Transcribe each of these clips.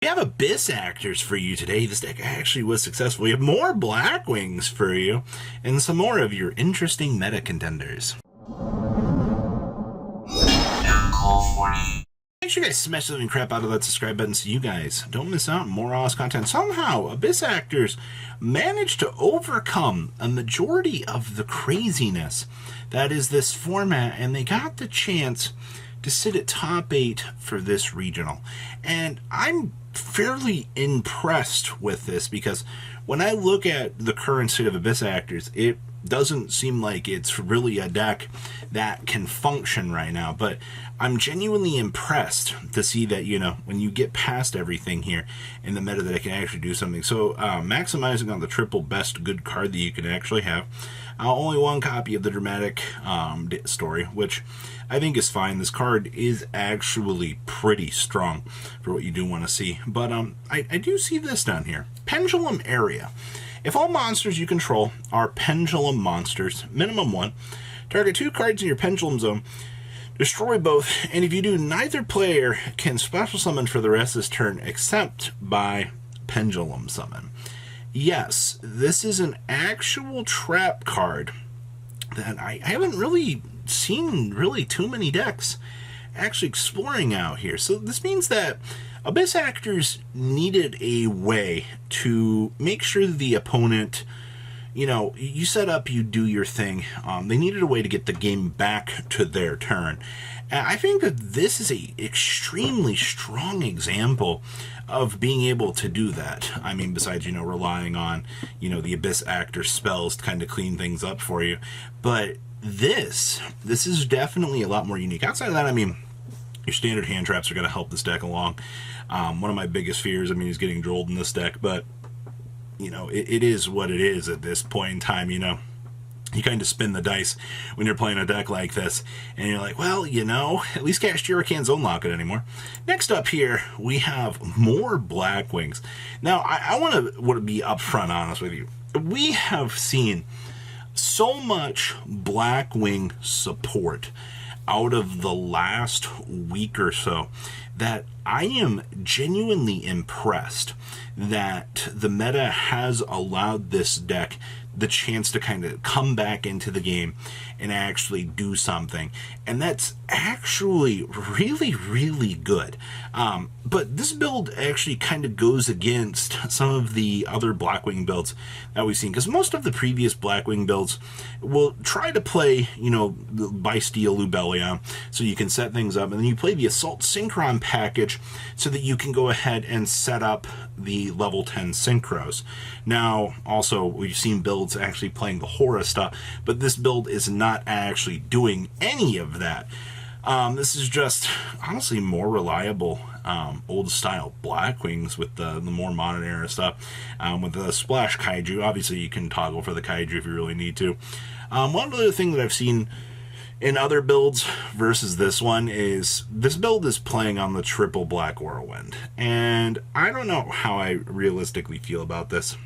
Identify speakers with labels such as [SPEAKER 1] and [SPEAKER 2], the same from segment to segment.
[SPEAKER 1] We have Abyss Actors for you today. This deck actually was successful. We have more Blackwings for you, and some more of your interesting meta contenders. Make sure you guys smash the living crap out of that subscribe button so you guys don't miss out on more awesome content. Somehow, Abyss Actors managed to overcome a majority of the craziness that is this format, and they got the chance to sit at top 8 for this regional. And I'm fairly impressed with this because when I look at the current state of Abyss Actors, it doesn't seem like it's really a deck that can function right now, but I'm genuinely impressed to see that, you know, when you get past everything here in the meta, that it can actually do something. So maximizing on the triple best good card that you can actually have. Only one copy of the dramatic story, which I think is fine. This card is actually pretty strong for what you do want to see. But I do see this down here. Pendulum Area. If all monsters you control are pendulum monsters, minimum 1, target 2 cards in your pendulum zone, destroy both, and if you do, neither player can special summon for the rest of this turn except by pendulum summon. Yes, this is an actual trap card that I haven't really seen too many decks actually exploring out here. So this means that Abyss Actors needed a way to make sure the opponent, you know, you set up, you do your thing. They needed a way to get the game back to their turn. And I think that this is a extremely strong example of being able to do that. I mean, besides, you know, relying on, you know, the Abyss Actor spells to kind of clean things up for you. But this is definitely a lot more unique. Outside of that, I mean, your standard hand traps are going to help this deck along. One of my biggest fears, I mean, is getting drolled in this deck, but, you know, it is what it is at this point in time, you know. You kind of spin the dice when you're playing a deck like this, and you're like, well, you know, at least Cashier can't zone lock it anymore. Next up here, we have more Blackwings. Now, I want to be upfront honest with you. We have seen so much Blackwing support out of the last week or so that I am genuinely impressed that the meta has allowed this deck the chance to kind of come back into the game and actually do something. And that's actually really good. But this build actually kind of goes against some of the other Blackwing builds that we've seen, because most of the previous Blackwing builds will try to play, you know, Bysteel Lubellion, so you can set things up, and then you play the Assault Synchron package so that you can go ahead and set up the level 10 synchros. Now, also, we've seen builds actually playing the Horror stuff, but this build is not actually doing any of that. This is just honestly more reliable old style Blackwings with the more modern era stuff. With the Splash Kaiju, obviously you can toggle for the Kaiju if you really need to. One other thing that I've seen in other builds versus this one is this build is playing on the triple Black Whirlwind, and I don't know how I realistically feel about this.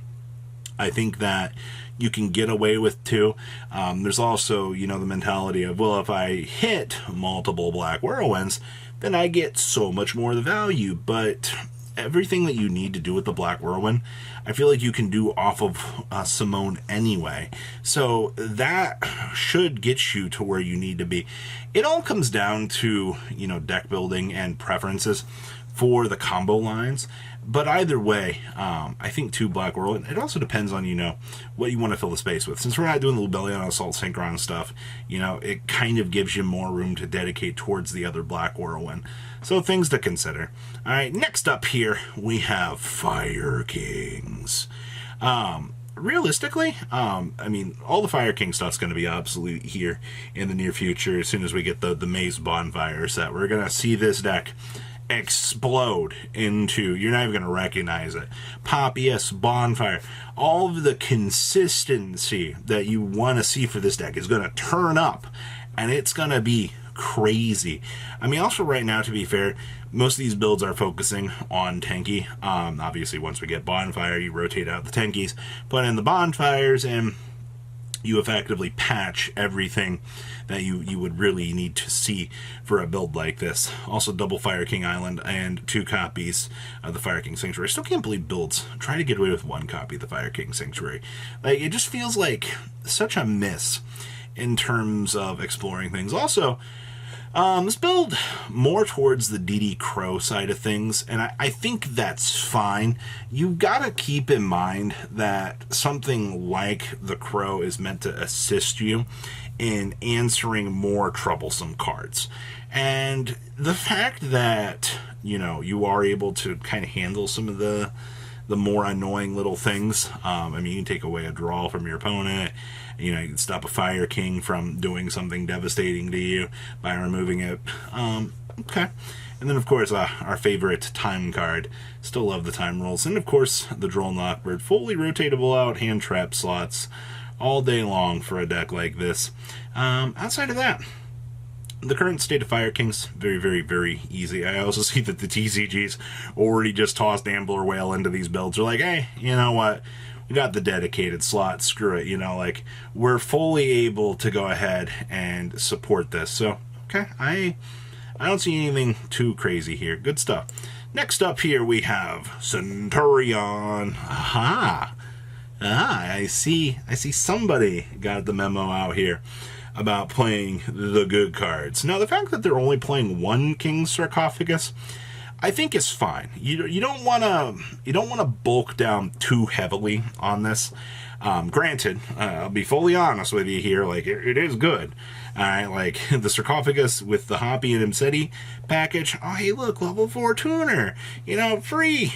[SPEAKER 1] I think that you can get away with 2. There's also, you know, the mentality of, well, if I hit multiple Black Whirlwinds, then I get so much more of the value. But everything that you need to do with the Black Whirlwind, I feel like you can do off of Simone anyway. So that should get you to where you need to be. It all comes down to, you know, deck building and preferences for the combo lines. But either way, I think 2 Black Whirlwind. It also depends on, you know, what you want to fill the space with. Since we're not doing the Lubellion Assault Synchron stuff, you know, it kind of gives you more room to dedicate towards the other Black Whirlwind. So things to consider. All right, next up here, we have Fire Kings. Realistically, I mean, all the Fire King stuff's going to be obsolete here in the near future. As soon as we get the Maze Bonfire set, we're going to see this deck explode into, you're not even going to recognize it. Pop, yes, Bonfire. All of the consistency that you want to see for this deck is going to turn up, and it's going to be crazy. I mean, also right now, to be fair, most of these builds are focusing on tanky. Obviously, once we get Bonfire, you rotate out the tankies, put in the Bonfires, and you effectively patch everything that you would really need to see for a build like this. Also, double Fire King Island and 2 copies of the Fire King Sanctuary. Still can't believe builds try to get away with 1 copy of the Fire King Sanctuary. Like, it just feels like such a miss in terms of exploring things. Also, let's build more towards the DD Crow side of things, and I think that's fine. You've got to keep in mind that something like the Crow is meant to assist you in answering more troublesome cards. And the fact that, you know, you are able to kind of handle some of the more annoying little things. I mean, you can take away a draw from your opponent. You know, you can stop a Fire King from doing something devastating to you by removing it. Okay. And then, of course, our favorite time card. Still love the time rolls. And, of course, the Droll Knockbird. Fully rotatable out hand trap slots all day long for a deck like this. Outside of that, the current state of Fire Kings, very, very, very easy. I also see that the TCGs already just tossed Ambler Whale into these builds. They're like, hey, you know what? We got the dedicated slot. Screw it. You know, like, we're fully able to go ahead and support this. So, okay, I don't see anything too crazy here. Good stuff. Next up here we have Centurion. Aha. I see somebody got the memo out here about playing the good cards. Now, the fact that they're only playing 1 King Sarcophagus, I think is fine. You don't want to bulk down too heavily on this. Granted, I'll be fully honest with you here. Like, it is good. All right, like the Sarcophagus with the Hoppy and Imseti package. Oh, hey, look, level 4 tuner. You know, free.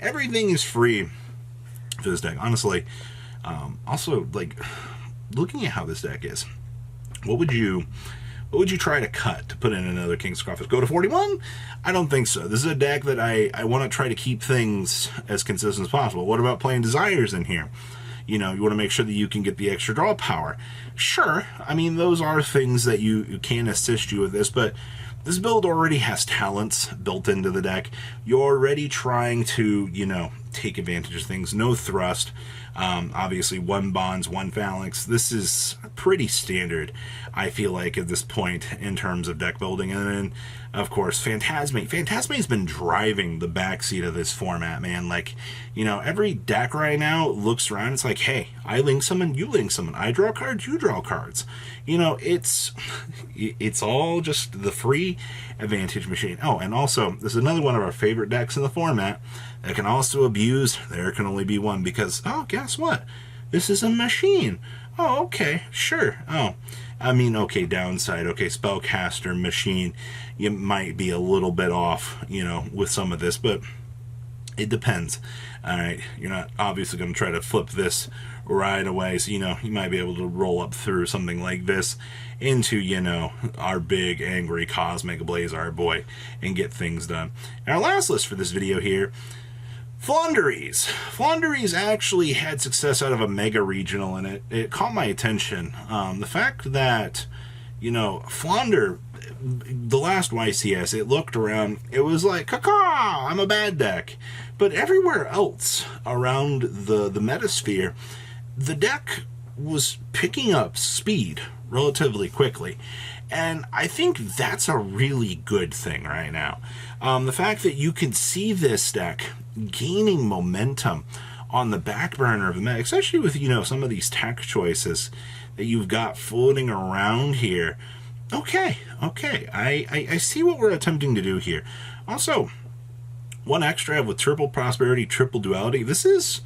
[SPEAKER 1] Everything is free for this deck. Honestly, also, like, looking at how this deck is, what would you try to cut to put in another King's Sarcophagus? Go to 41? I don't think so. This is a deck that I want to try to keep things as consistent as possible. What about playing Desires in here? You know, you want to make sure that you can get the extra draw power. Sure, I mean, those are things that you can assist you with this, but this build already has talents built into the deck. You're already trying to, you know, take advantage of things. No thrust. Obviously, 1 Bonds, 1 Phalanx. This is pretty standard, I feel like, at this point in terms of deck building. And then, of course, Phantasme. Phantasme's been driving the backseat of this format, man. Like, you know, every deck right now looks around, it's like, hey, I link summon, you link summon. I draw cards, you draw cards. You know, it's all just the free advantage machine. Oh, and also, this is another one of our favorite decks in the format that can also abuse There Can Only Be One, because, oh, guess what? This is a machine. Oh, okay, sure. Oh, I mean, okay, downside. Okay, Spellcaster machine. You might be a little bit off, you know, with some of this, but it depends. All right, you're not obviously going to try to flip this right away, so, you know, you might be able to roll up through something like this into, you know, our big, angry, cosmic Blazar boy and get things done. And our last list for this video here, Flaunderies. Flaunderies actually had success out of a mega regional, and it caught my attention. The fact that, you know, Flaunder, the last YCS, it looked around, it was like, caw, I'm a bad deck. But everywhere else around the metasphere, the deck was picking up speed relatively quickly. And I think that's a really good thing right now. The fact that you can see this deck gaining momentum on the back burner of the meta, especially with, you know, some of these tech choices that you've got floating around here. Okay, I see what we're attempting to do here. Also, one extra with triple prosperity, triple duality. This has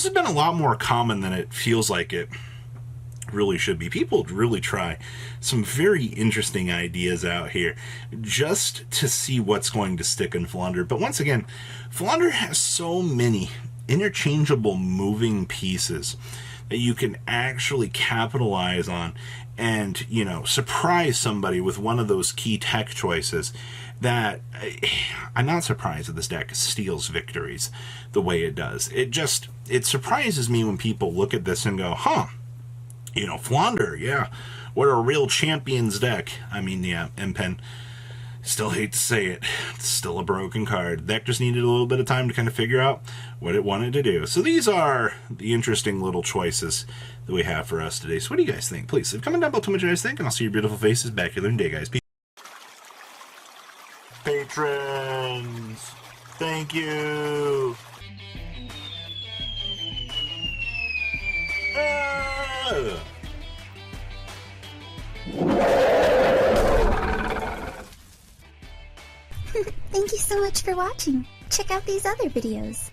[SPEAKER 1] been a lot more common than it feels like it really should be. People really try some very interesting ideas out here just to see what's going to stick in Flounder. But once again, Flounder has so many interchangeable moving pieces that you can actually capitalize on and, you know, surprise somebody with one of those key tech choices that I'm not surprised that this deck steals victories the way it does. It surprises me when people look at this and go, huh, you know, Flounder, yeah, what a real champions deck. I mean, yeah, Impen, Still hate to say it, it's still a broken card. The deck just needed a little bit of time to kind of figure out what it wanted to do. So these are the interesting little choices that we have for us today. So what do you guys think? Please leave a comment down below, tell me what you guys think, and I'll see your beautiful faces back here in the day, guys. Peace. Patrons, thank you.
[SPEAKER 2] Thank you so much for watching. Check out these other videos.